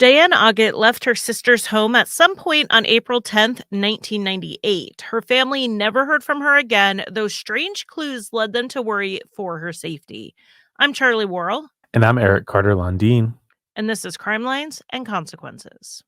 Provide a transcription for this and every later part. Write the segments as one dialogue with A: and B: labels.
A: Diane Augat left her sister's home at some point on April 10th, 1998. Her family never heard from her again, though strange clues led them to worry for her safety. I'm Charlie Worrell,
B: And I'm Eric Carter Lundeen.
A: and this is Crime Lines and Consequences.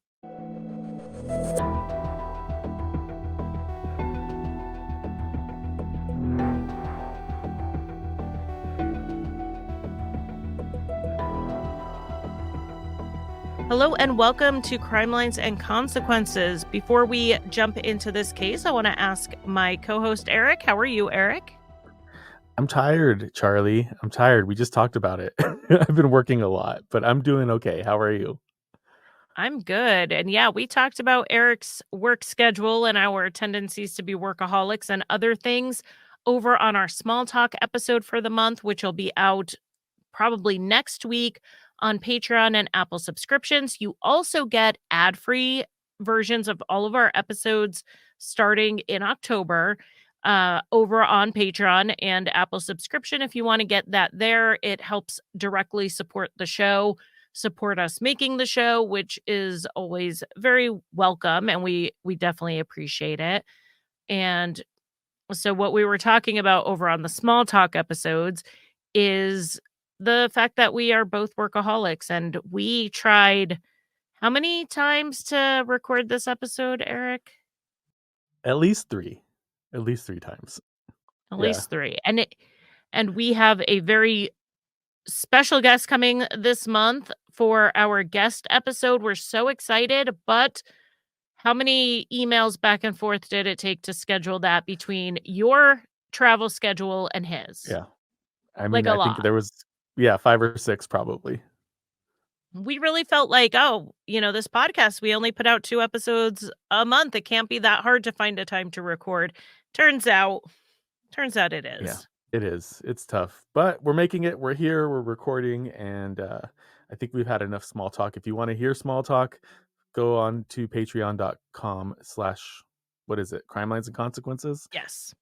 A: Hello and welcome to Crime Lines and Consequences. Before we jump into this case, I want to ask my co-host Eric. How are you, Eric?
B: I'm tired, Charlie. I'm tired. We just talked about it. I've been working a lot, but I'm doing okay. How are you?
A: I'm good. And yeah, we talked about Eric's work schedule and our tendencies to be workaholics and other things over on our small talk episode for the month, which will be out probably next week on Patreon and Apple subscriptions. You also get ad-free versions of all of our episodes starting in October over on Patreon and Apple subscription. If you want to get that there, it helps directly support the show, support us making the show, which is always very welcome, and we definitely appreciate it. And so what we were talking about over on the small talk episodes is the fact that we are both workaholics, and we tried how many times to record this episode, Eric?
B: At least three. At least three times.
A: At
B: Yeah.
A: least 3. And we have a very special guest coming this month for our guest episode. We're so excited, but how many emails back and forth did it take to schedule that between your travel schedule and his?
B: Yeah. I
A: Like
B: mean,
A: a
B: I think
A: lot.
B: there was, 5 or 6 probably.
A: We really felt like, this podcast, we only put out 2 episodes a month. It can't be that hard to find a time to record. Turns out it is.
B: Yeah, it is. It's tough, but we're making it. We're here. We're recording, and I think we've had enough small talk. If you want to hear small talk, go on to patreon.com/ what is it? Crime Lines and Consequences?
A: Yes.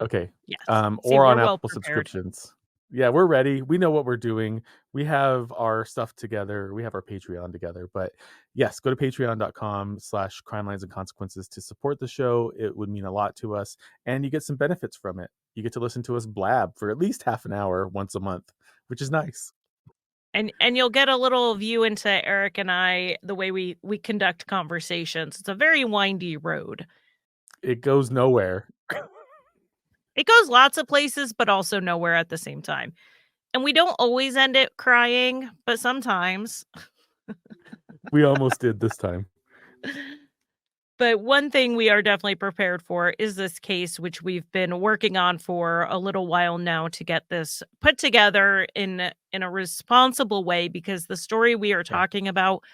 B: Okay.
A: Yes. See,
B: Or
A: we're
B: on
A: well
B: Apple
A: prepared.
B: subscriptions. Yeah, we're ready. We know what we're doing. We have our stuff together. We have our Patreon together. But yes, go to patreon.com/ crime lines and consequences to support the show. It would mean a lot to us. And you get some benefits from it. You get to listen to us blab for at least half an hour once a month, which is nice.
A: And you'll get a little view into Eric and I, the way we conduct conversations. It's a very windy road.
B: It goes nowhere.
A: It goes lots of places, but also nowhere at the same time. And we don't always end it crying, but sometimes.
B: We almost did this time.
A: But one thing we are definitely prepared for is this case, which we've been working on for a little while now to get this put together in a responsible way, because the story we are talking about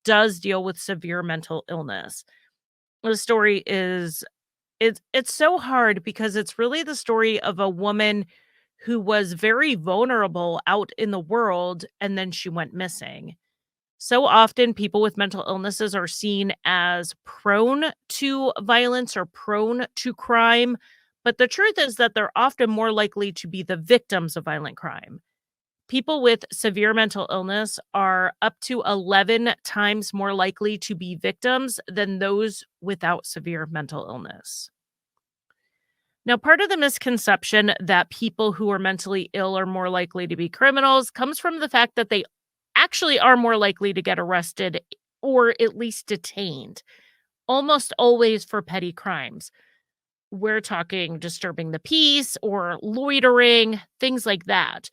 A: does deal with severe mental illness. The story is it's so hard because it's really the story of a woman who was very vulnerable out in the world, and then she went missing. So often people with mental illnesses are seen as prone to violence or prone to crime, but the truth is that they're often more likely to be the victims of violent crime. People with severe mental illness are up to 11 times more likely to be victims than those without severe mental illness. Now, part of the misconception that people who are mentally ill are more likely to be criminals comes from the fact that they actually are more likely to get arrested or at least detained, almost always for petty crimes. We're talking disturbing the peace or loitering, things like that.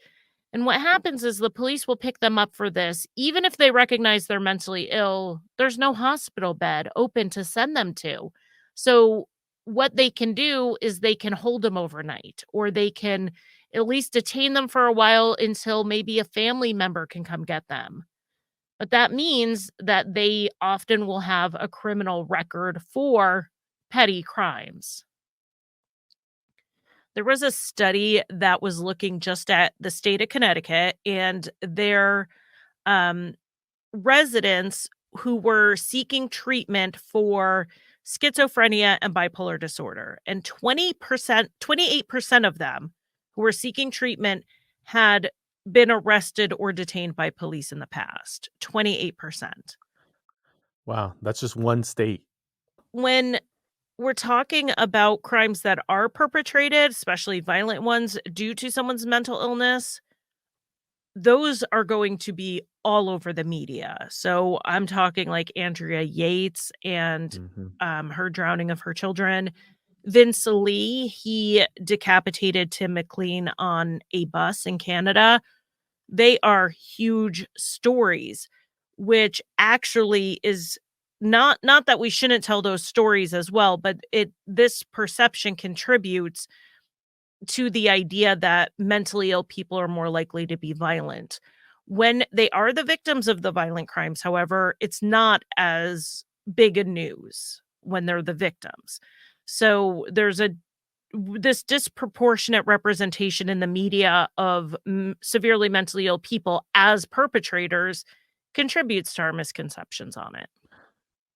A: And what happens is the police will pick them up for this. Even if they recognize they're mentally ill, there's no hospital bed open to send them to. So what they can do is they can hold them overnight, or they can at least detain them for a while until maybe a family member can come get them. But that means that they often will have a criminal record for petty crimes. There was a study that was looking just at the state of Connecticut and their residents who were seeking treatment for schizophrenia and bipolar disorder. And 28% of them who were seeking treatment had been arrested or detained by police in the past. 28%.
B: Wow, that's just one state.
A: When we're talking about crimes that are perpetrated, especially violent ones, due to someone's mental illness, those are going to be all over the media. So I'm talking like Andrea Yates and
B: Mhm.
A: her drowning of her children. Vince Lee, he decapitated Tim McLean on a bus in Canada. They are huge stories, which actually is not that we shouldn't tell those stories as well, but this perception contributes to the idea that mentally ill people are more likely to be violent. When they are the victims of the violent crimes, however, it's not as big a news when they're the victims. So there's this disproportionate representation in the media of severely mentally ill people as perpetrators contributes to our misconceptions on it.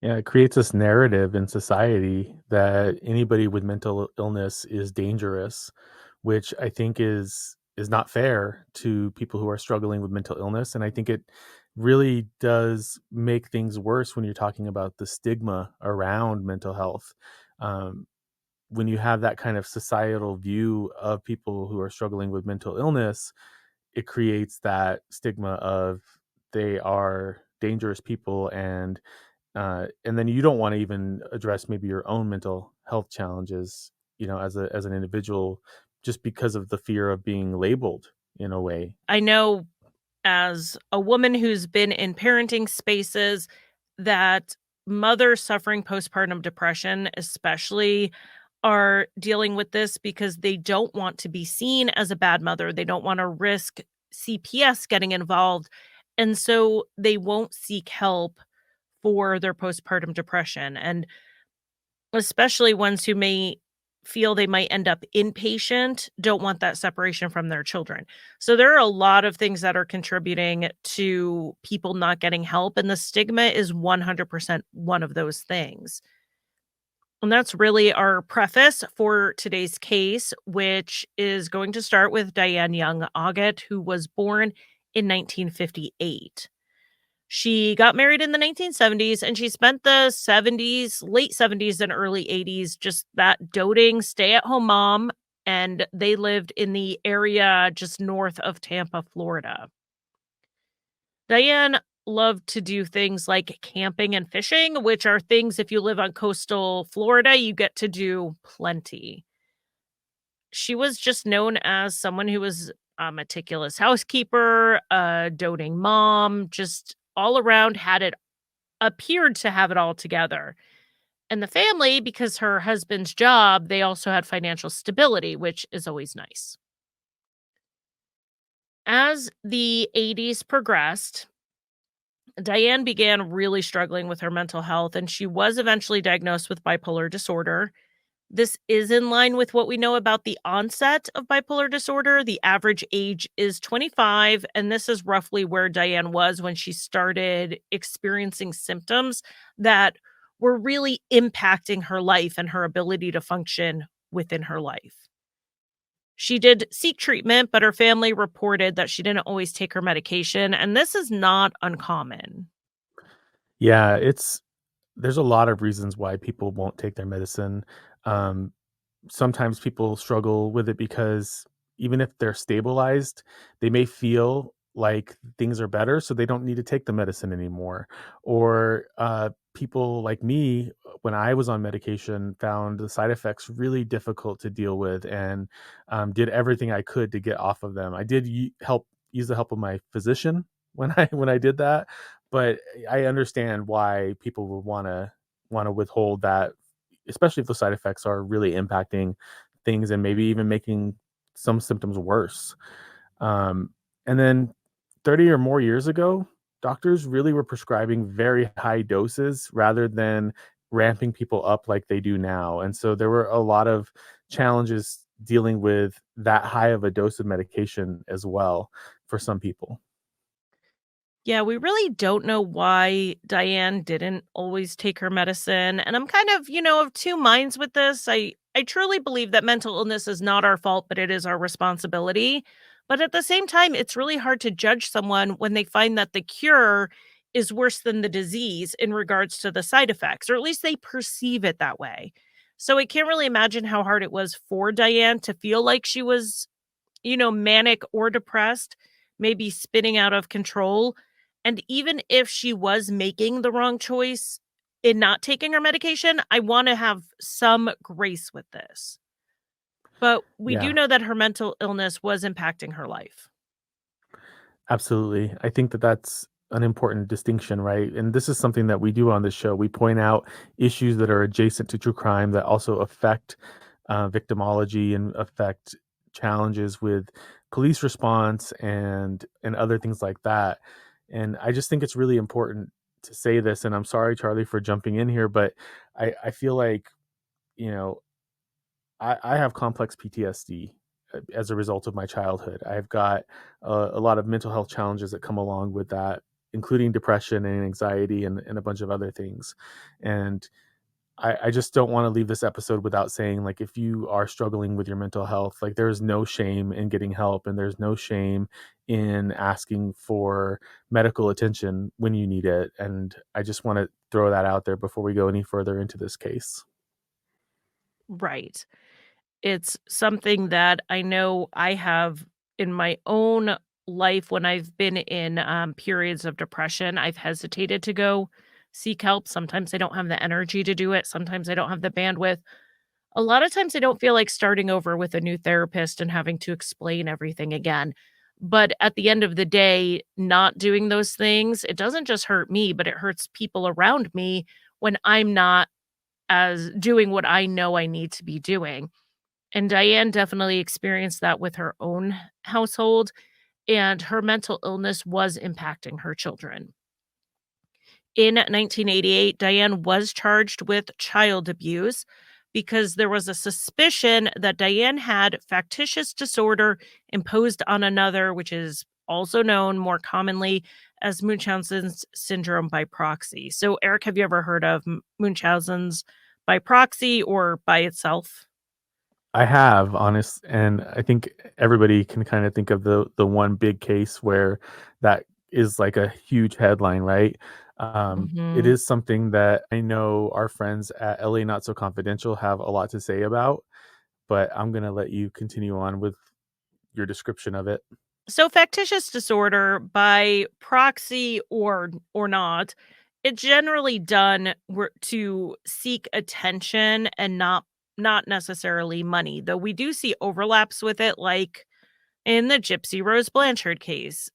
B: Yeah, it creates this narrative in society that anybody with mental illness is dangerous, which I think is not fair to people who are struggling with mental illness. And I think it really does make things worse when you're talking about the stigma around mental health. Um, when you have that kind of societal view of people who are struggling with mental illness, it creates that stigma of they are dangerous people, and then you don't want to even address maybe your own mental health challenges, as an individual, just because of the fear of being labeled in a way.
A: I know as a woman who's been in parenting spaces that mothers suffering postpartum depression, especially, are dealing with this because they don't want to be seen as a bad mother. They don't want to risk CPS getting involved. And so they won't seek help for their postpartum depression. And especially ones who may feel they might end up inpatient, don't want that separation from their children. So there are a lot of things that are contributing to people not getting help, and the stigma is 100% one of those things. And that's really our preface for today's case, which is going to start with Diane Young Augat, who was born in 1958. She got married in the 1970s, and she spent the 70s, late 70s and early 80s just that doting stay-at-home mom, and they lived in the area just north of Tampa, Florida. Diane loved to do things like camping and fishing, which are things if you live on coastal Florida, you get to do plenty. She was just known as someone who was a meticulous housekeeper, a doting mom, just all around had it appeared to have it all together. And the family, because her husband's job, they also had financial stability, which is always nice. As the 80s progressed, Diane began really struggling with her mental health, and she was eventually diagnosed with bipolar disorder. This is in line with what we know about the onset of bipolar disorder. The average age is 25, and this is roughly where Diane was when she started experiencing symptoms that were really impacting her life and her ability to function within her life. She did seek treatment, but her family reported that she didn't always take her medication, and this is not uncommon.
B: Yeah, there's a lot of reasons why people won't take their medicine. Um, Sometimes people struggle with it because even if they're stabilized, they may feel like things are better, so they don't need to take the medicine anymore. Or people like me, when I was on medication, found the side effects really difficult to deal with, and did everything I could to get off of them. I did use the help of my physician when I did that, but I understand why people would want to withhold that, especially if the side effects are really impacting things and maybe even making some symptoms worse. Um, and then 30 or more years ago, doctors really were prescribing very high doses rather than ramping people up like they do now. And so there were a lot of challenges dealing with that high of a dose of medication as well for some people.
A: Yeah, we really don't know why Diane didn't always take her medicine. And I'm kind of, of two minds with this. I truly believe that mental illness is not our fault, but it is our responsibility. But at the same time, it's really hard to judge someone when they find that the cure is worse than the disease in regards to the side effects, or at least they perceive it that way. So I can't really imagine how hard it was for Diane to feel like she was, manic or depressed, maybe spinning out of control. And even if she was making the wrong choice in not taking her medication, I want to have some grace with this. But we do
B: Yeah.
A: know that her mental illness was impacting her life.
B: Absolutely. I think that that's an important distinction, right? And this is something that we do on this show. We point out issues that are adjacent to true crime that also affect victimology and affect challenges with police response and other things like that. And I just think it's really important to say this. And I'm sorry, Charlie, for jumping in here, but I feel like, you know, I have complex PTSD as a result of my childhood. I've got a lot of mental health challenges that come along with that, including depression and anxiety and a bunch of other things. And I just don't want to leave this episode without saying, like, if you are struggling with your mental health, like, there's no shame in getting help and there's no shame in asking for medical attention when you need it. And I just want to throw that out there before we go any further into this case.
A: Right. It's something that I know I have in my own life when I've been in periods of depression. I've hesitated to go seek help. Sometimes I don't have the energy to do it. Sometimes I don't have the bandwidth. A lot of times I don't feel like starting over with a new therapist and having to explain everything again. But at the end of the day, not doing those things, it doesn't just hurt me, but it hurts people around me when I'm not as doing what I know I need to be doing. And Diane definitely experienced that with her own household, and her mental illness was impacting her children. In 1988, Diane was charged with child abuse because there was a suspicion that Diane had factitious disorder imposed on another, which is also known more commonly as Munchausen's syndrome by proxy. So, Eric, have you ever heard of Munchausen's by proxy or by itself?
B: I have, honest, and I think everybody can kind of think of the one big case where that is like a huge headline, right? It
A: Mhm.
B: is something that I know our friends at LA Not So Confidential have a lot to say about, but I'm gonna let you continue on with your description of it.
A: So factitious disorder by proxy or not, it's generally done to seek attention and not necessarily money. Though we do see overlaps with it like in the Gypsy Rose Blanchard case.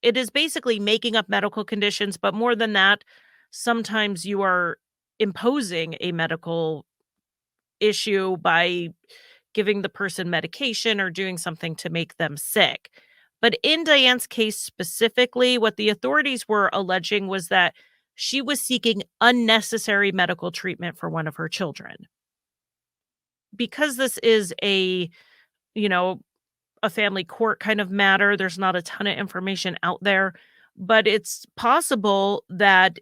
A: It is basically making up medical conditions, but more than that, sometimes you are imposing a medical issue by giving the person medication or doing something to make them sick. But in Diane's case specifically, what the authorities were alleging was that she was seeking unnecessary medical treatment for one of her children. Because this is you know, a family court kind of matter, there's not a ton of information out there, but it's possible that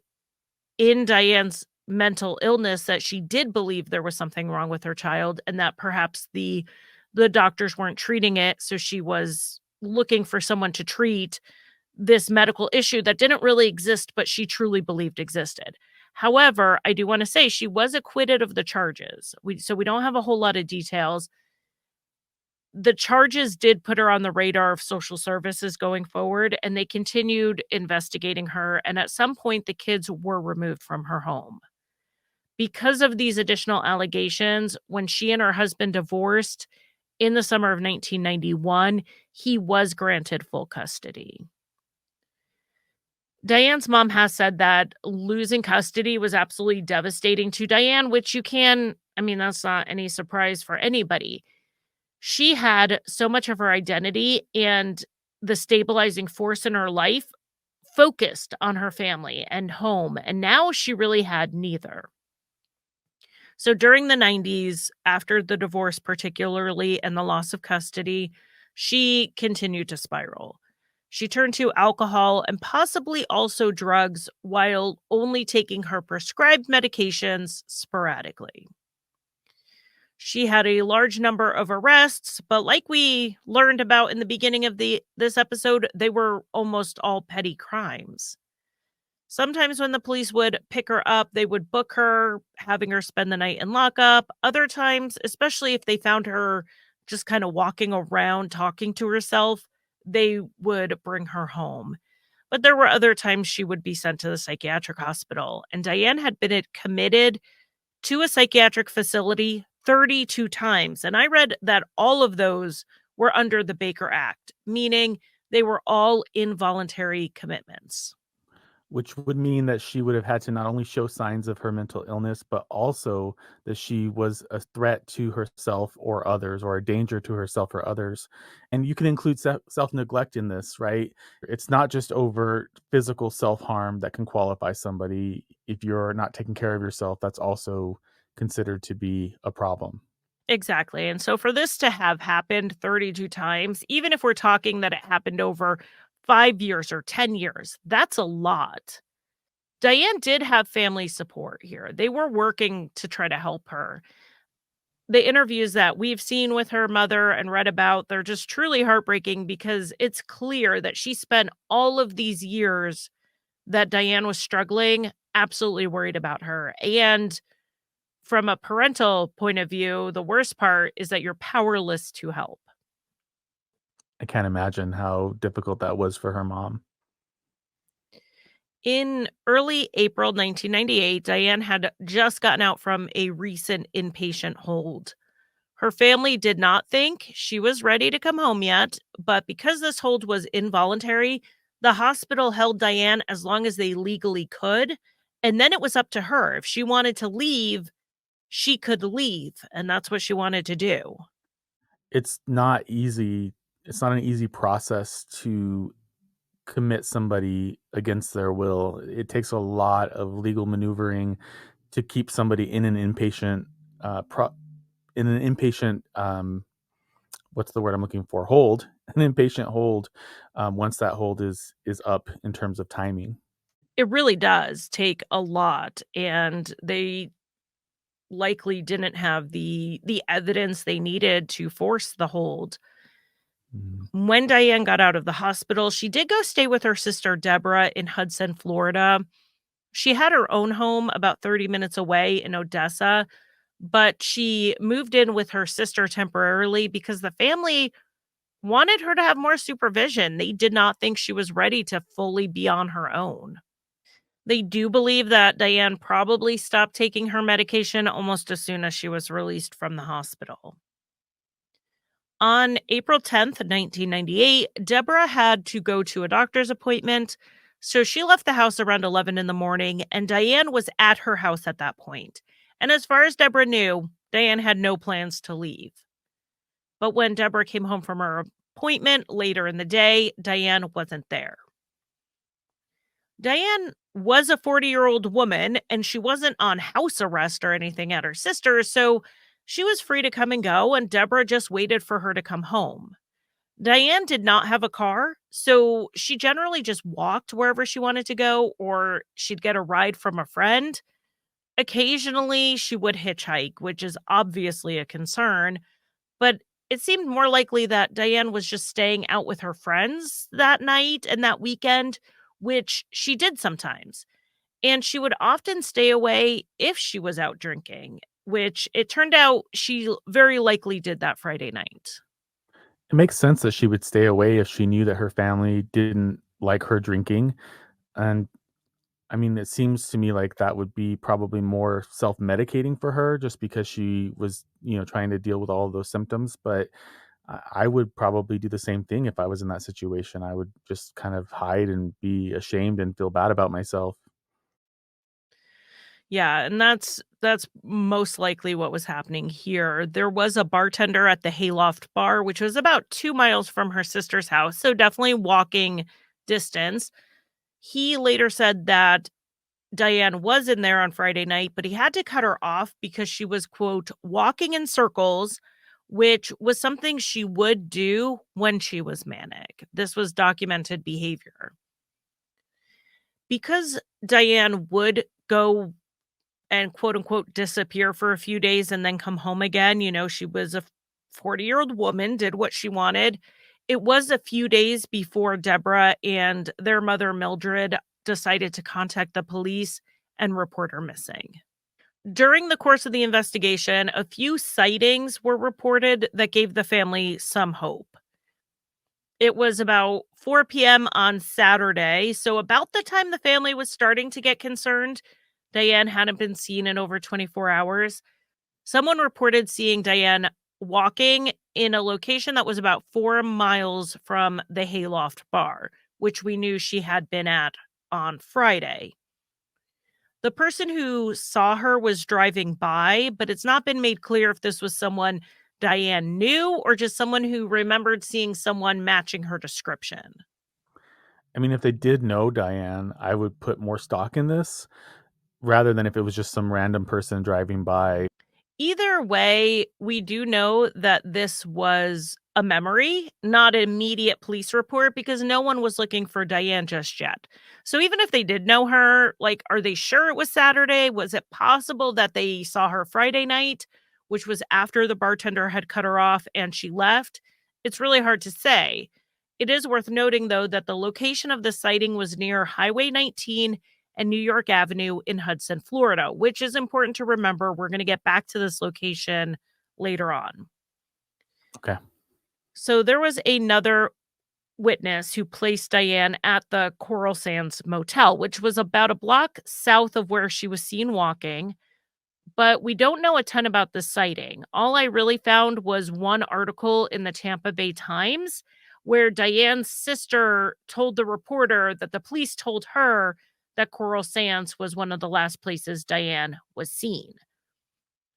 A: in Diane's mental illness that she did believe there was something wrong with her child and that perhaps the doctors weren't treating it, so she was looking for someone to treat this medical issue that didn't really exist, but she truly believed existed. However, I do want to say she was acquitted of the charges. We don't have a whole lot of details. The charges did put her on the radar of social services going forward, and they continued investigating her, and at some point, the kids were removed from her home. Because of these additional allegations, when she and her husband divorced in the summer of 1991, he was granted full custody. Diane's mom has said that losing custody was absolutely devastating to Diane, which that's not any surprise for anybody. She had so much of her identity and the stabilizing force in her life focused on her family and home, and now she really had neither. So during the 90s, after the divorce particularly and the loss of custody, she continued to spiral. She turned to alcohol and possibly also drugs while only taking her prescribed medications sporadically. She had a large number of arrests, but like we learned about in the beginning of this episode, they were almost all petty crimes. Sometimes when the police would pick her up, they would book her, having her spend the night in lockup. Other times, especially if they found her just kind of walking around talking to herself, they would bring her home. But there were other times she would be sent to the psychiatric hospital. And Diane had been committed to a psychiatric facility 32 times. And I read that all of those were under the Baker Act, meaning they were all involuntary commitments.
B: Which would mean that she would have had to not only show signs of her mental illness, but also that she was a threat to herself or others, or a danger to herself or others. And you can include self neglect in this, right? It's not just overt physical self harm that can qualify somebody. If you're not taking care of yourself, that's also considered to be a problem.
A: Exactly. And so for this to have happened 32 times, even if we're talking that it happened over 5 years or 10 years, that's a lot. Diane did have family support here. They were working to try to help her. The interviews that we've seen with her mother and read about, they're just truly heartbreaking because it's clear that she spent all of these years that Diane was struggling, absolutely worried about her. And from a parental point of view, the worst part is that you're powerless to help.
B: I can't imagine how difficult that was for her mom.
A: In early April 1998, Diane had just gotten out from a recent inpatient hold. Her family did not think she was ready to come home yet, but because this hold was involuntary, the hospital held Diane as long as they legally could. And then it was up to her. If she wanted to leave, she could leave. And that's what she wanted to do.
B: It's not easy. It's not an easy process to commit somebody against their will. It takes a lot of legal maneuvering to keep somebody in an inpatient, pro- what's the word I'm looking for? Hold, an inpatient hold. Once that hold is up in terms of timing.
A: It really does take a lot. And they likely didn't have the evidence they needed to force the hold.
B: Mhm.
A: When Diane got out of the hospital, she did go stay with her sister Deborah in Hudson, Florida. She had her own home about 30 minutes away in Odessa, but she moved in with her sister temporarily because the family wanted her to have more supervision. They did not think she was ready to fully be on her own. They do believe that Diane probably stopped taking her medication almost as soon as she was released from the hospital. On April 10th, 1998, Deborah had to go to a doctor's appointment, so she left the house around 11 in the morning, and Diane was at her house at that point. And as far as Deborah knew, Diane had no plans to leave. But when Deborah came home from her appointment later in the day, Diane wasn't there. Diane was a 40-year-old woman, and she wasn't on house arrest or anything at her sister's, so she was free to come and go, and Deborah just waited for her to come home. Diane did not have a car, so she generally just walked wherever she wanted to go, or she'd get a ride from a friend. Occasionally, she would hitchhike, which is obviously a concern, but it seemed more likely that Diane was just staying out with her friends that night and that weekend, which she did sometimes. And she would often stay away if she was out drinking, which it turned out she very likely did that Friday night.
B: It makes sense that she would stay away if she knew that her family didn't like her drinking. And I mean, it seems to me like that would be probably more self-medicating for her just because she was, trying to deal with all of those symptoms. But I would probably do the same thing if I was in that situation. I would just kind of hide and be ashamed and feel bad about myself.
A: Yeah, and that's most likely what was happening here. There was a bartender at the Hayloft bar, which was about 2 miles from her sister's house, so definitely walking distance. He later said that Diane was in there on Friday night, but he had to cut her off because she was, quote, "walking in circles," which was something she would do when she was manic. This was documented behavior. Because Diane would go and quote unquote disappear for a few days and then come home again. She was a 40-year-old woman, did what she wanted. It was a few days before Deborah and their mother Mildred decided to contact the police and report her missing. During the course of the investigation, a few sightings were reported that gave the family some hope. It was about 4 p.m. on Saturday, so about the time the family was starting to get concerned. Diane hadn't been seen in over 24 hours. Someone reported seeing Diane walking in a location that was about 4 miles from the Hayloft bar, which we knew she had been at on Friday. The person who saw her was driving by, but it's not been made clear if this was someone Diane knew or just someone who remembered seeing someone matching her description.
B: I mean, if they did know Diane, I would put more stock in this rather than if it was just some random person driving by.
A: Either way, we do know that this was a memory, not an immediate police report, because no one was looking for Diane just yet. So even if they did know her, like, are they sure it was Saturday? Was it possible that they saw her Friday night, which was after the bartender had cut her off and she left? It's really hard to say. It is worth noting, though, that the location of the sighting was near Highway 19 and New York Avenue in Hudson, Florida, which is important to remember. We're going to get back to this location later on.
B: Okay.
A: So there was another witness who placed Diane at the Coral Sands Motel, which was about a block south of where she was seen walking. But we don't know a ton about the sighting. All I really found was one article in the Tampa Bay Times where Diane's sister told the reporter that the police told her that Coral Sands was one of the last places Diane was seen.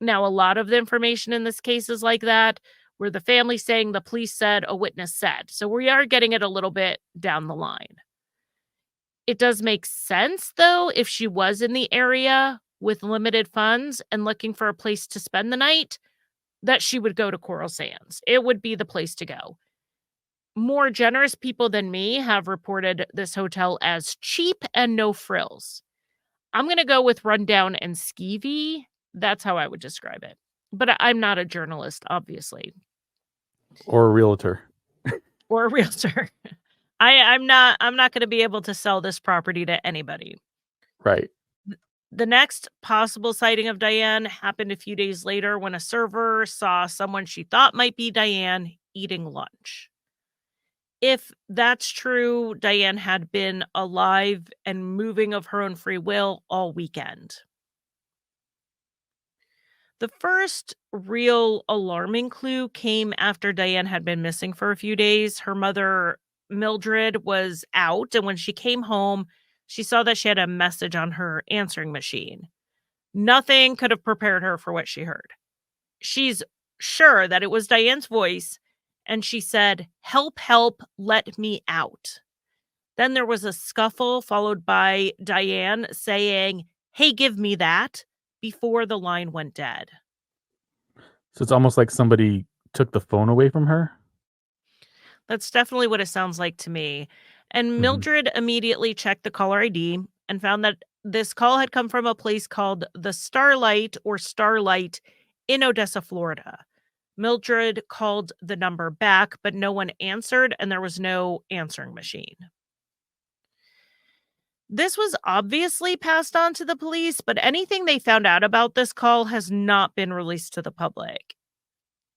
A: Now, a lot of the information in this case is like that, where the family saying the police said, a witness said. So we are getting it a little bit down the line. It does make sense, though, if she was in the area with limited funds and looking for a place to spend the night, that she would go to Coral Sands. It would be the place to go. More generous people than me have reported this hotel as cheap and no frills. I'm going to go with rundown and skeevy. That's how I would describe it. But I'm not a journalist, obviously.
B: Or a realtor.
A: Or a realtor. I'm not going to be able to sell this property to anybody.
B: Right.
A: The next possible sighting of Diane happened a few days later when a server saw someone she thought might be Diane eating lunch. If that's true, Diane had been alive and moving of her own free will all weekend. The first real alarming clue came after Diane had been missing for a few days. Her mother, Mildred, was out, and when she came home, she saw that she had a message on her answering machine. Nothing could have prepared her for what she heard. She's sure that it was Diane's voice, and she said, "Help, help, let me out." Then there was a scuffle, followed by Diane saying, "Hey, give me that," before the line went dead.
B: So it's almost like somebody took the phone away from her.
A: That's definitely what it sounds like to me. And
B: Mm-hmm.
A: Mildred immediately checked the caller ID and found that this call had come from a place called the Starlight or Starlight in Odessa, Florida. Mildred called the number back, but no one answered, and there was no answering machine. This was obviously passed on to the police, but anything they found out about this call has not been released to the public.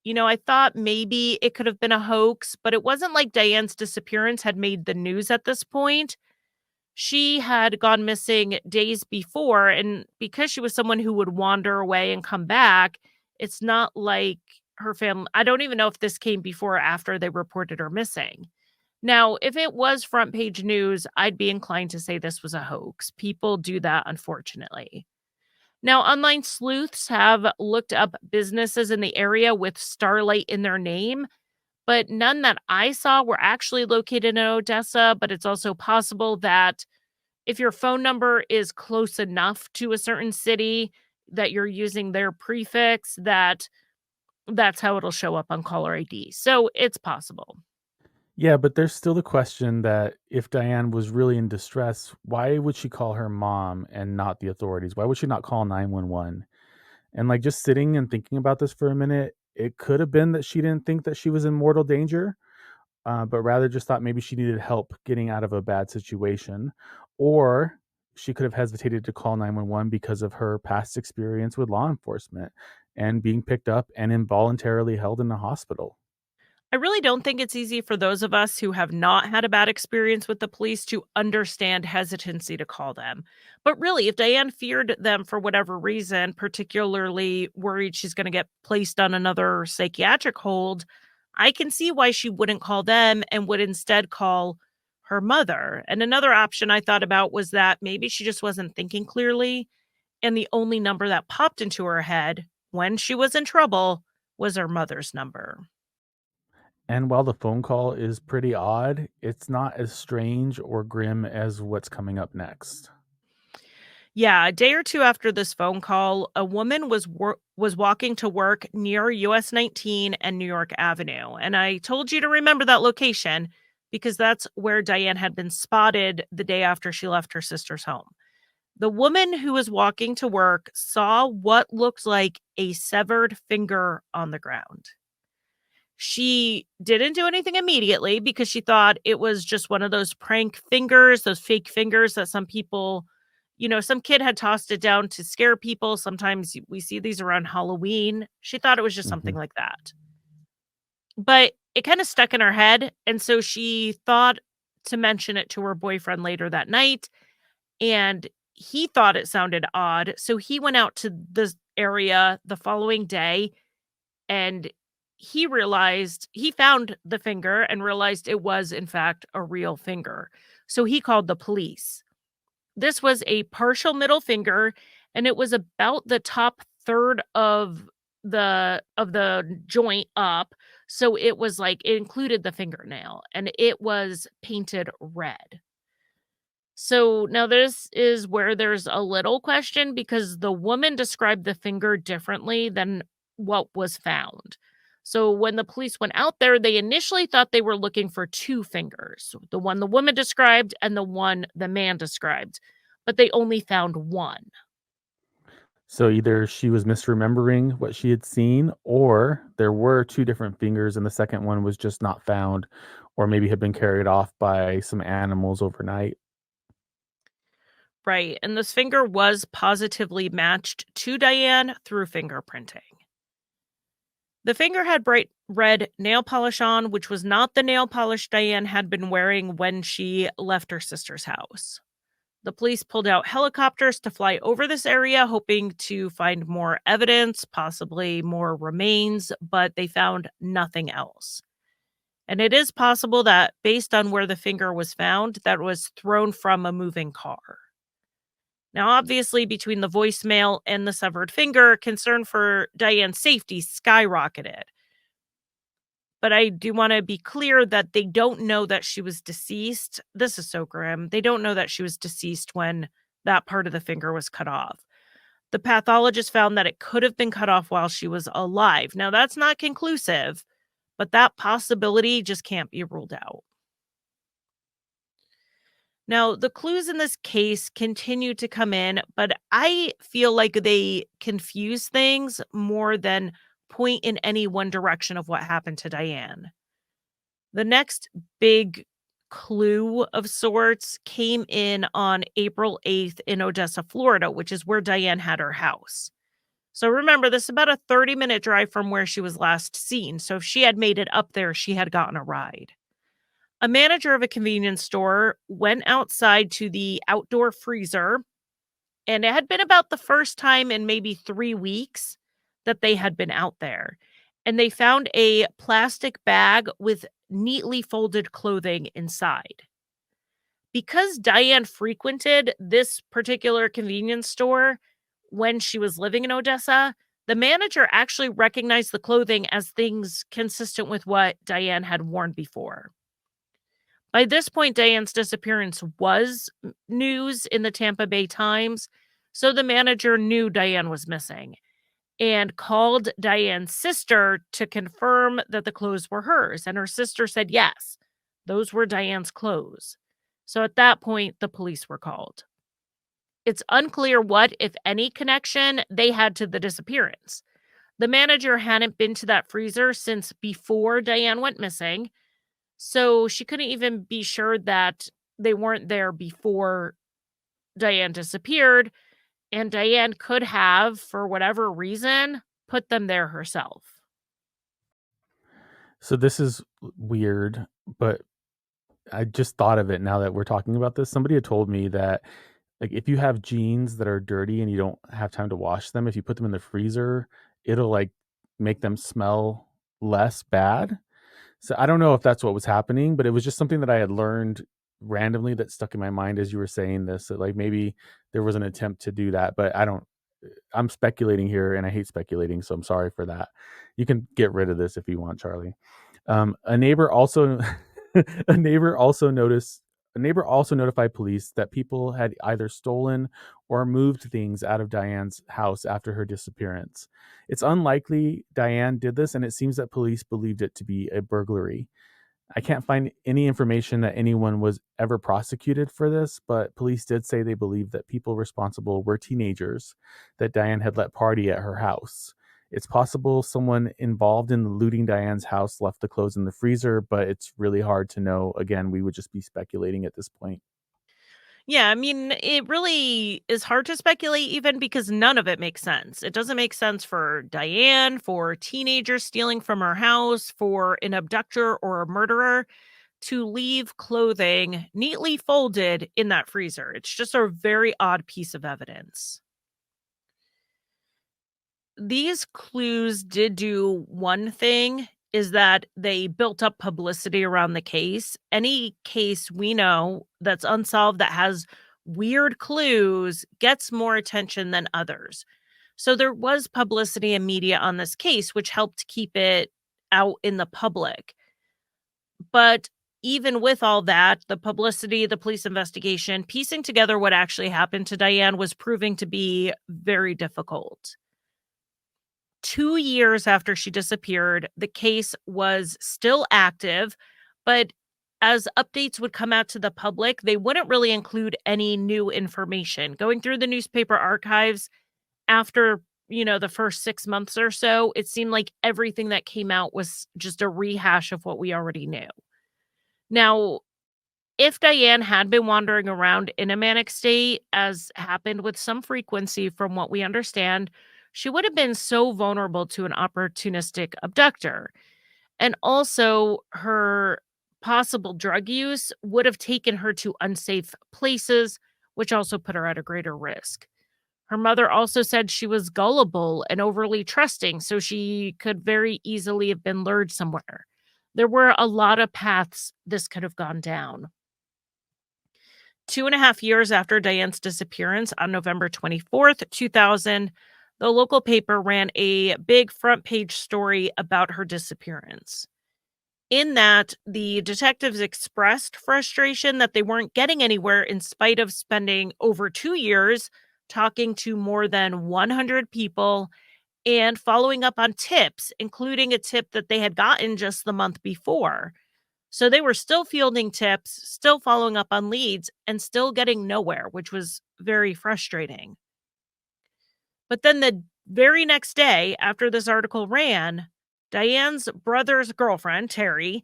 A: I thought maybe it could have been a hoax, but it wasn't like Diane's disappearance had made the news at this point. She had gone missing days before, and because she was someone who would wander away and come back, it's not like her family. I don't even know if this came before or after they reported her missing. Now, if it was front page news, I'd be inclined to say this was a hoax. People do that, unfortunately. Now, online sleuths have looked up businesses in the area with Starlight in their name, but none that I saw were actually located in Odessa. But it's also possible that if your phone number is close enough to a certain city that you're using their prefix, that's how it'll show up on caller ID. So it's possible.
B: Yeah, but there's still the question that if Diane was really in distress, why would she call her mom and not the authorities? Why would she not call 911? And like just sitting and thinking about this for a minute, it could have been that she didn't think that she was in mortal danger, but rather just thought maybe she needed help getting out of a bad situation. Or she could have hesitated to call 911 because of her past experience with law enforcement and being picked up and involuntarily held in a hospital.
A: I really don't think it's easy for those of us who have not had a bad experience with the police to understand hesitancy to call them. But really, if Diane feared them for whatever reason, particularly worried she's going to get placed on another psychiatric hold, I can see why she wouldn't call them and would instead call her mother. And another option I thought about was that maybe she just wasn't thinking clearly, and the only number that popped into her head when she was in trouble was her mother's number.
B: And while the phone call is pretty odd, it's not as strange or grim as what's coming up next.
A: Yeah, a day or two after this phone call, a woman was walking to work near US 19 and New York Avenue. And I told you to remember that location because that's where Diane had been spotted the day after she left her sister's home. The woman who was walking to work saw what looked like a severed finger on the ground. She didn't do anything immediately because she thought it was just one of those prank fingers, those fake fingers that some people, some kid had tossed it down to scare people. Sometimes we see these around Halloween. She thought it was just something
B: Mhm.
A: like that. But it kind of stuck in her head. And so she thought to mention it to her boyfriend later that night. And he thought it sounded odd. So he went out to this area the following day and he found the finger and realized it was in fact a real finger. So he called the police. This was a partial middle finger, and it was about the top third of the joint up. So it was like it included the fingernail and it was painted red. So now this is where there's a little question because the woman described the finger differently than what was found. So when the police went out there, they initially thought they were looking for two fingers, the one the woman described and the one the man described, but they only found one.
B: So either she was misremembering what she had seen, or there were two different fingers, and the second one was just not found, or maybe had been carried off by some animals overnight.
A: Right. And this finger was positively matched to Diane through fingerprinting. The finger had bright red nail polish on, which was not the nail polish Diane had been wearing when she left her sister's house. The police pulled out helicopters to fly over this area, hoping to find more evidence, possibly more remains, but they found nothing else. And it is possible that, based on where the finger was found, that it was thrown from a moving car. Now, obviously, between the voicemail and the severed finger, concern for Diane's safety skyrocketed. But I do want to be clear that they don't know that she was deceased. This is so grim. They don't know that she was deceased when that part of the finger was cut off. The pathologist found that it could have been cut off while she was alive. Now, that's not conclusive, but that possibility just can't be ruled out. Now, the clues in this case continue to come in, but I feel like they confuse things more than point in any one direction of what happened to Diane. The next big clue of sorts came in on April 8th in Odessa, Florida, which is where Diane had her house. So remember, this is about a 30-minute drive from where she was last seen. So if she had made it up there, she had gotten a ride. A manager of a convenience store went outside to the outdoor freezer, and it had been about the first time in maybe 3 weeks that they had been out there. And they found a plastic bag with neatly folded clothing inside. Because Diane frequented this particular convenience store when she was living in Odessa, the manager actually recognized the clothing as things consistent with what Diane had worn before. By this point, Diane's disappearance was news in the Tampa Bay Times, so the manager knew Diane was missing and called Diane's sister to confirm that the clothes were hers. And her sister said, yes, those were Diane's clothes. So at that point, the police were called. It's unclear what, if any, connection they had to the disappearance. The manager hadn't been to that freezer since before Diane went missing, so she couldn't even be sure that they weren't there before Diane disappeared, and Diane could have, for whatever reason, put them there herself.
B: So this is weird, but I just thought of it now that we're talking about this. Somebody had told me that like if you have jeans that are dirty and you don't have time to wash them, if you put them in the freezer, it'll like make them smell less bad. So I don't know if that's what was happening, but it was just something that I had learned randomly that stuck in my mind as you were saying this. That like maybe there was an attempt to do that, but I don't. I'm speculating here, and I hate speculating, so I'm sorry for that. You can get rid of this if you want, Charlie. A neighbor also a neighbor also noticed a neighbor also notified police that people had either stolen or moved things out of Diane's house after her disappearance. It's unlikely Diane did this, and it seems that police believed it to be a burglary. I can't find any information that anyone was ever prosecuted for this, but police did say they believed that people responsible were teenagers that Diane had let party at her house. It's possible someone involved in looting Diane's house left the clothes in the freezer, but it's really hard to know. Again, we would just be speculating at this point.
A: Yeah, I mean, it really is hard to speculate even because none of it makes sense. It doesn't make sense for Diane, for teenagers stealing from her house, for an abductor or a murderer to leave clothing neatly folded in that freezer. It's just a very odd piece of evidence. These clues did do one thing, is that they built up publicity around the case. Any case we know that's unsolved that has weird clues gets more attention than others. So there was publicity and media on this case, which helped keep it out in the public. But even with all that, the publicity, the police investigation, piecing together what actually happened to Diane was proving to be very difficult. 2 years after she disappeared, the case was still active, but as updates would come out to the public, they wouldn't really include any new information. Going through the newspaper archives after, the first 6 months or so, it seemed like everything that came out was just a rehash of what we already knew. Now, if Diane had been wandering around in a manic state, as happened with some frequency from what we understand, she would have been so vulnerable to an opportunistic abductor. And also, her possible drug use would have taken her to unsafe places, which also put her at a greater risk. Her mother also said she was gullible and overly trusting, so she could very easily have been lured somewhere. There were a lot of paths this could have gone down. 2.5 years after Diane's disappearance on November 24th, 2000, the local paper ran a big front page story about her disappearance. In that, the detectives expressed frustration that they weren't getting anywhere in spite of spending over 2 years talking to more than 100 people and following up on tips, including a tip that they had gotten just the month before. So they were still fielding tips, still following up on leads, and still getting nowhere, which was very frustrating. But then the very next day after this article ran, Diane's brother's girlfriend, Terry,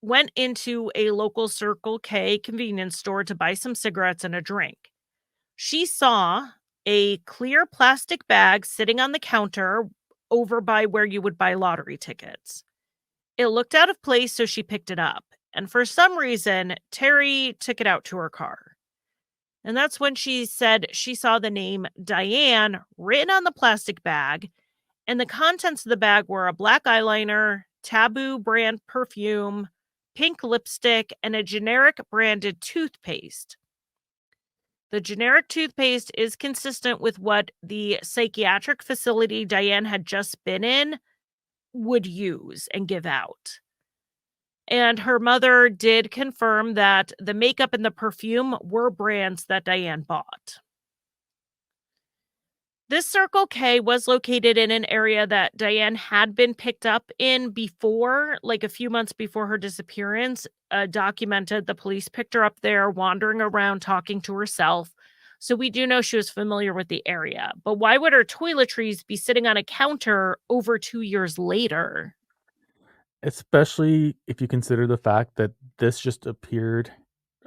A: went into a local Circle K convenience store to buy some cigarettes and a drink. She saw a clear plastic bag sitting on the counter over by where you would buy lottery tickets. It looked out of place, so she picked it up. And for some reason, Terry took it out to her car. And that's when she said she saw the name Diane written on the plastic bag. And the contents of the bag were a black eyeliner, Taboo brand perfume, pink lipstick, and a generic branded toothpaste. The generic toothpaste is consistent with what the psychiatric facility Diane had just been in would use and give out. And her mother did confirm that the makeup and the perfume were brands that Diane bought. This Circle K was located in an area that Diane had been picked up in before, like a few months before her disappearance. Documented the police picked her up there, wandering around, talking to herself. So we do know she was familiar with the area. But why would her toiletries be sitting on a counter over 2 years later?
B: Especially if you consider the fact that this just appeared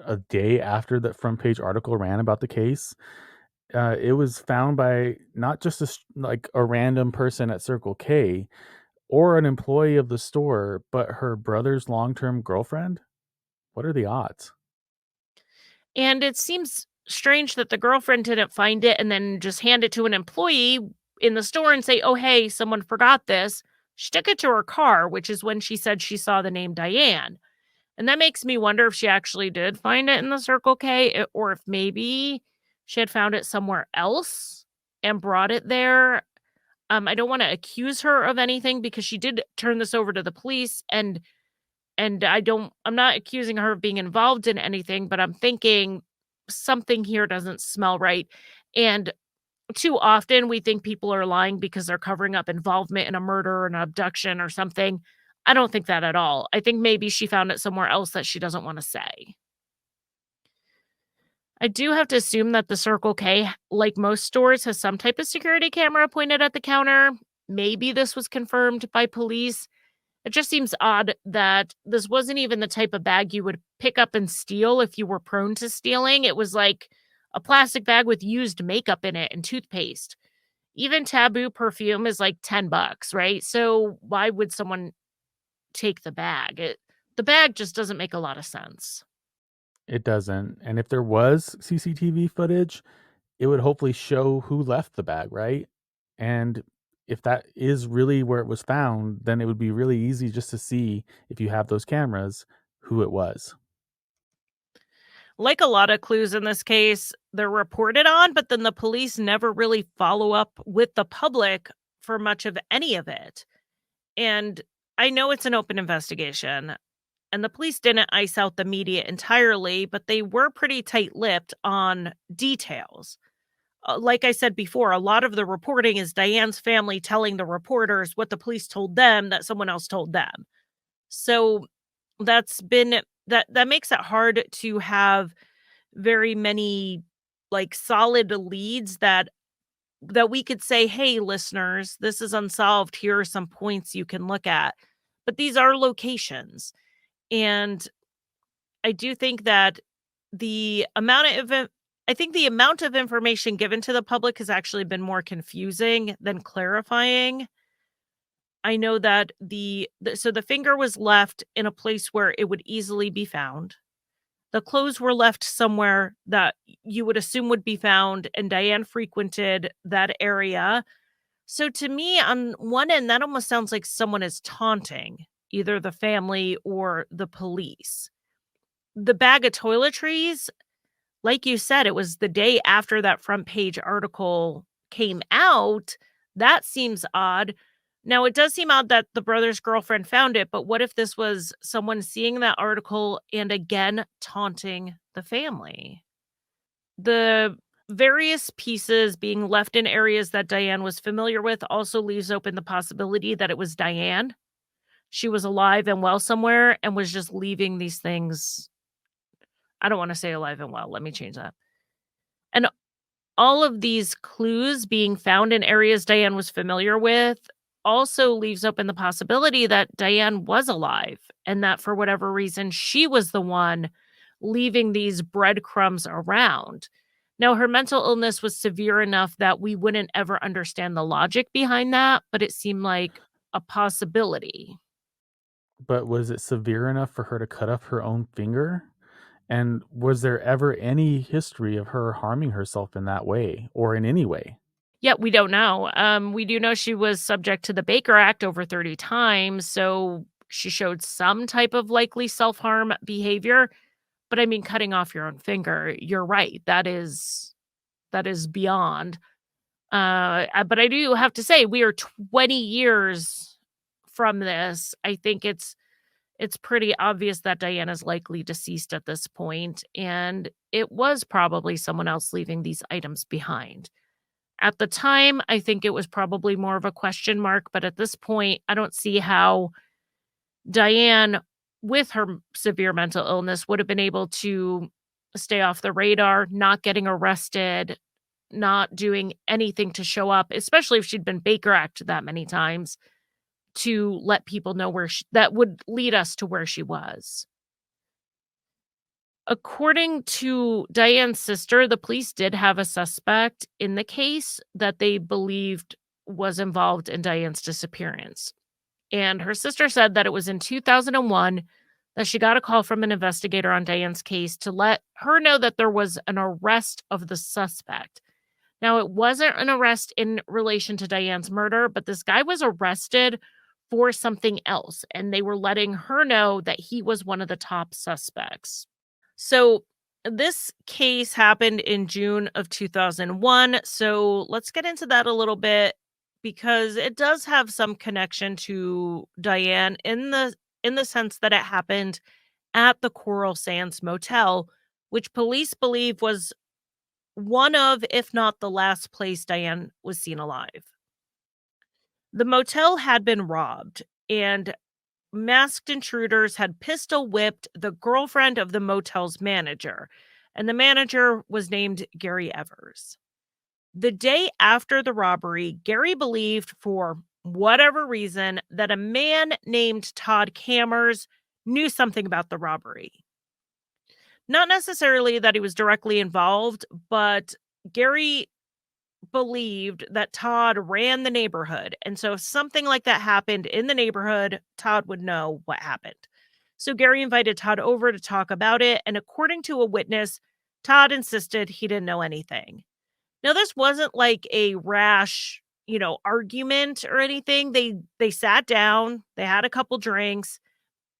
B: a day after the front page article ran about the case. It was found by not just like a random person at Circle K or an employee of the store, but her brother's long-term girlfriend. What are the odds?
A: And it seems strange that the girlfriend didn't find it and then just hand it to an employee in the store and say, "Oh, hey, someone forgot this." She took it to her car, which is when she said she saw the name Diane. And that makes me wonder if she actually did find it in the Circle K or if maybe she had found it somewhere else and brought it there. I don't want to accuse her of anything because she did turn this over to the police and I'm not accusing her of being involved in anything, but I'm thinking something here doesn't smell right. And too often we think people are lying because they're covering up involvement in a murder or an abduction or something. I don't think that at all. I think maybe she found it somewhere else that she doesn't want to say. I do have to assume that the Circle K, like most stores, has some type of security camera pointed at the counter. Maybe this was confirmed by police. It just seems odd that this wasn't even the type of bag you would pick up and steal if you were prone to stealing. It was like a plastic bag with used makeup in it and toothpaste. Even Taboo perfume is like $10, right? So why would someone take the bag? The bag just doesn't make a lot of sense.
B: It doesn't. And if there was CCTV footage, it would hopefully show who left the bag, right? And if that is really where it was found, then it would be really easy just to see, if you have those cameras, who it was.
A: Like a lot of clues in this case, they're reported on, but then the police never really follow up with the public for much of any of it. And I know it's an open investigation, and the police didn't ice out the media entirely, but they were pretty tight lipped on details. Like I said before, a lot of the reporting is Diane's family telling the reporters what the police told them that someone else told them. So that's been that makes it hard to have very many like solid leads that we could say, "Hey listeners, this is unsolved. Here are some points you can look at." But these are locations. And I do think that the amount of I think the amount of information given to the public has actually been more confusing than clarifying. I know that so the finger was left in a place where it would easily be found. The clothes were left somewhere that you would assume would be found, and Diane frequented that area. So to me, on one end, that almost sounds like someone is taunting either the family or the police. The bag of toiletries, like you said, it was the day after that front page article came out. That seems odd. Now, it does seem odd that the brother's girlfriend found it, but what if this was someone seeing that article and again taunting the family? The various pieces being left in areas that Diane was familiar with also leaves open the possibility that it was Diane. She was alive and well somewhere and was just leaving these things. I don't want to say alive and well. Let me change that. And all of these clues being found in areas Diane was familiar with also leaves open the possibility that Diane was alive and that for whatever reason, she was the one leaving these breadcrumbs around. Now, her mental illness was severe enough that we wouldn't ever understand the logic behind that, but it seemed like a possibility.
B: But was it severe enough for her to cut off her own finger? And was there ever any history of her harming herself in that way or in any way?
A: Yeah, we don't know. We do know she was subject to the Baker Act over 30 times, so she showed some type of likely self-harm behavior. But I mean, cutting off your own finger, you're right. That is beyond. But I do have to say, we are 20 years from this. I think it's pretty obvious that Diana's likely deceased at this point, and it was probably someone else leaving these items behind. At the time, I think it was probably more of a question mark, but at this point, I don't see how Diane, with her severe mental illness, would have been able to stay off the radar, not getting arrested, not doing anything to show up, especially if she'd been Baker Act that many times to let people know that would lead us to where she was. According to Diane's sister, the police did have a suspect in the case that they believed was involved in Diane's disappearance. And her sister said that it was in 2001 that she got a call from an investigator on Diane's case to let her know that there was an arrest of the suspect. Now, it wasn't an arrest in relation to Diane's murder, but this guy was arrested for something else, and they were letting her know that he was one of the top suspects. So, this case happened in June of 2001. So, let's get into that a little bit because it does have some connection to Diane in the sense that it happened at the Coral Sands Motel, which police believe was one of, if not the last place Diane was seen alive. The motel had been robbed, and masked intruders had pistol whipped the girlfriend of the motel's manager, and the manager was named Gary Evers. The day after the robbery, Gary believed, for whatever reason, that a man named Todd Cammers knew something about the robbery. Not necessarily that he was directly involved, but Gary believed that Todd ran the neighborhood. And so if something like that happened in the neighborhood, Todd would know what happened. So Gary invited Todd over to talk about it. And according to a witness, Todd insisted he didn't know anything. Now, this wasn't like a rash, argument or anything. They sat down, they had a couple drinks,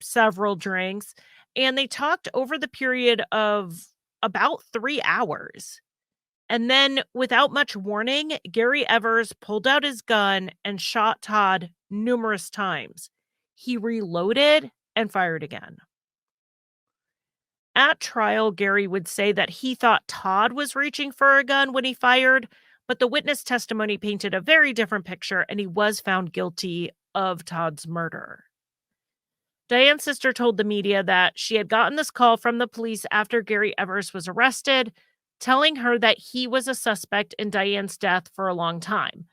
A: several drinks, and they talked over the period of about 3 hours. And then, without much warning, Gary Evers pulled out his gun and shot Todd numerous times. He reloaded and fired again. At trial, Gary would say that he thought Todd was reaching for a gun when he fired, but the witness testimony painted a very different picture, and he was found guilty of Todd's murder. Diane's sister told the media that she had gotten this call from the police after Gary Evers was arrested, telling her that he was a suspect in Diane's death for a long time.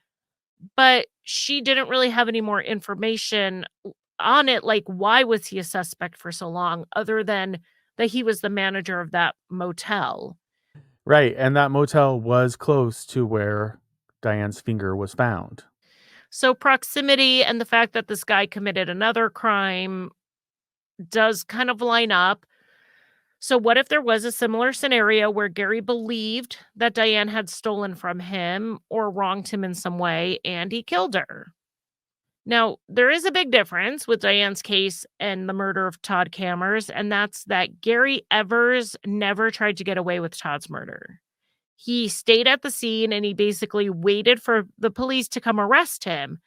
A: But she didn't really have any more information on it, like why was he a suspect for so long, other than that he was the manager of that motel.
B: Right, and that motel was close to where Diane's finger was found.
A: So proximity and the fact that this guy committed another crime does kind of line up. So what if there was a similar scenario where Gary believed that Diane had stolen from him or wronged him in some way and he killed her? Now, there is a big difference with Diane's case and the murder of Todd Cammers, and that's that Gary Evers never tried to get away with Todd's murder. He stayed at the scene and he basically waited for the police to come arrest him.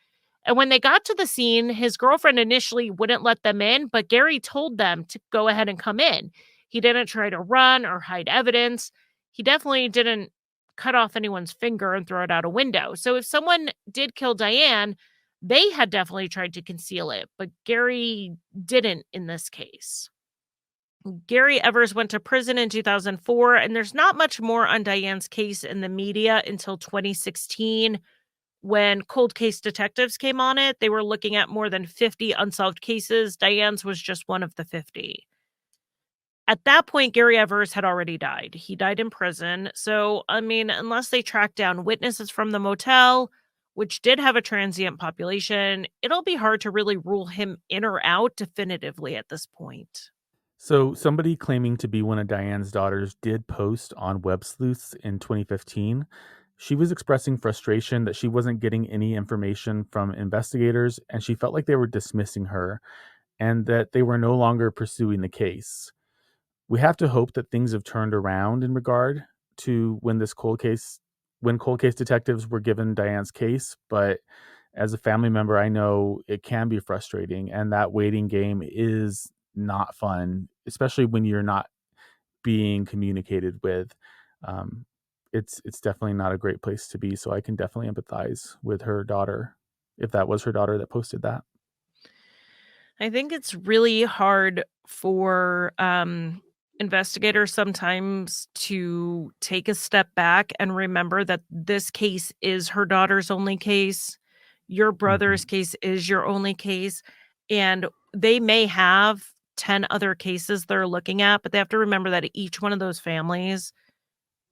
A: And when they got to the scene, his girlfriend initially wouldn't let them in, but Gary told them to go ahead and come in. He didn't try to run or hide evidence. He definitely didn't cut off anyone's finger and throw it out a window. So if someone did kill Diane, they had definitely tried to conceal it, but Gary didn't in this case. Gary Evers went to prison in 2004, and there's not much more on Diane's case in the media until 2016 when cold case detectives came on it. They were looking at more than 50 unsolved cases. Diane's was just one of the 50. At that point, Gary Evers had already died. He died in prison. So, unless they track down witnesses from the motel, which did have a transient population, it'll be hard to really rule him in or out definitively at this point.
B: So, somebody claiming to be one of Diane's daughters did post on Web Sleuths in 2015. She was expressing frustration that she wasn't getting any information from investigators, and she felt like they were dismissing her and that they were no longer pursuing the case. We have to hope that things have turned around in regard to when cold case detectives were given Diane's case, but as a family member, I know it can be frustrating, and that waiting game is not fun, especially when you're not being communicated with. Um, it's definitely not a great place to be. So I can definitely empathize with her daughter, if that was her daughter that posted that.
A: I think it's really hard for investigators sometimes to take a step back and remember that this case is her daughter's only case. Your brother's
B: Mhm.
A: case is your only case. And they may have 10 other cases they're looking at, but they have to remember that each one of those families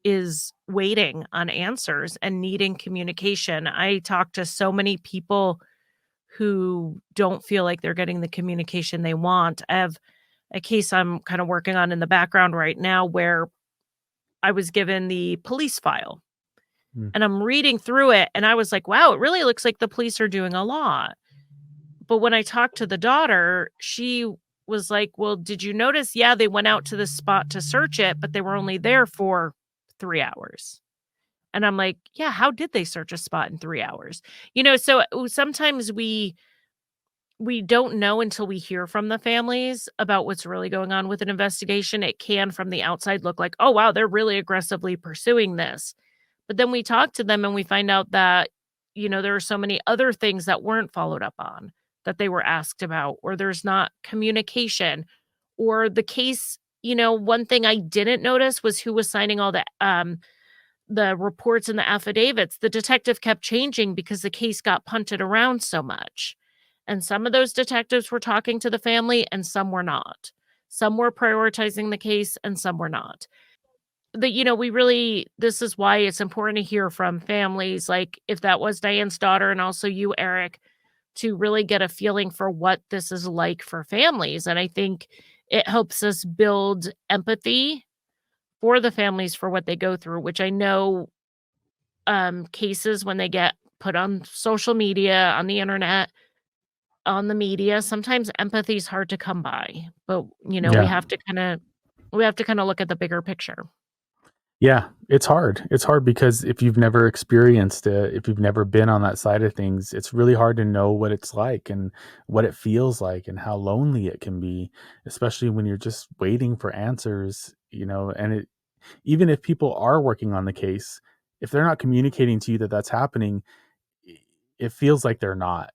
A: is waiting on answers and needing communication. I talk to so many people who don't feel like they're getting the communication they want. I have a case I'm kind of working on in the background right now where I was given the police file
B: Mm.
A: and I'm reading through it and I was like, wow, it really looks like the police are doing a lot. But when I talked to the daughter, she was like, well, did you notice? Yeah, they went out to the spot to search it, but they were only there for 3 hours. And I'm like, yeah, how did they search a spot in 3 hours? So sometimes we don't know until we hear from the families about what's really going on with an investigation. It can, from the outside, look like, oh, wow, they're really aggressively pursuing this. But then we talk to them and we find out that, there are so many other things that weren't followed up on that they were asked about, or there's not communication, or the case. One thing I didn't notice was who was signing all the reports and the affidavits. The detective kept changing because the case got punted around so much. And some of those detectives were talking to the family and some were not. Some were prioritizing the case and some were not. This is why it's important to hear from families. Like if that was Diane's daughter and also you, Eric, to really get a feeling for what this is like for families. And I think it helps us build empathy for the families for what they go through, which I know cases when they get put on social media, on the internet, on the media, sometimes empathy is hard to come by. But, we
B: Yeah.
A: have to kind of look at the bigger picture.
B: Yeah, it's hard. It's hard because if you've never experienced it, if you've never been on that side of things, it's really hard to know what it's like and what it feels like and how lonely it can be, especially when you're just waiting for answers, and even if people are working on the case, if they're not communicating to you that that's happening, it feels like they're not.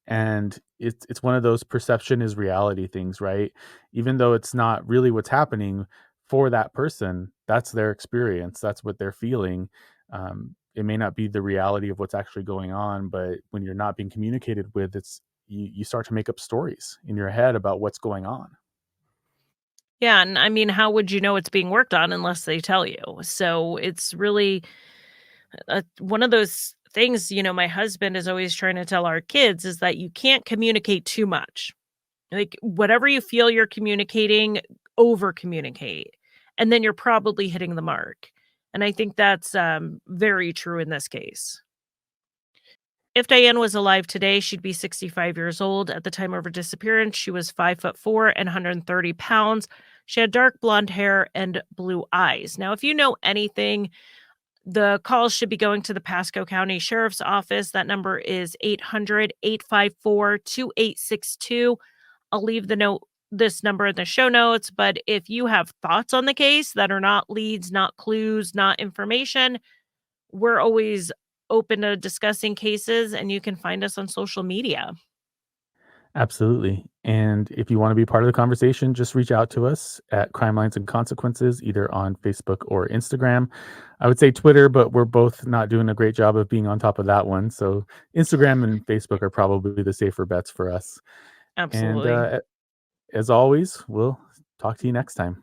B: And it's one of those perception is reality things, right? Even though it's not really what's happening for that person, that's their experience, that's what they're feeling. It may not be the reality of what's actually going on, but when you're not being communicated with, you start to make up stories in your head about what's going on.
A: Yeah, and I mean, how would you know it's being worked on unless they tell you? So it's really one of those things, my husband is always trying to tell our kids is that you can't communicate too much. Like whatever you feel you're communicating, over communicate. And then you're probably hitting the mark. And I think that's very true in this case. If Diane was alive today, she'd be 65 years old. At the time of her disappearance, she was 5'4" and 130 pounds. She had dark blonde hair and blue eyes. Now, if you know anything, the calls should be going to the Pasco County Sheriff's Office. That number is 800-854-2862. I'll leave this number in the show notes, but if you have thoughts on the case that are not leads, not clues, not information, we're always open to discussing cases and you can find us on social media.
B: Absolutely. And if you want to be part of the conversation, just reach out to us at Crime Lines and Consequences, either on Facebook or Instagram. I would say Twitter, but we're both not doing a great job of being on top of that one. So Instagram and Facebook are probably the safer bets for us. And
A: Absolutely.
B: as always, we'll talk to you next time.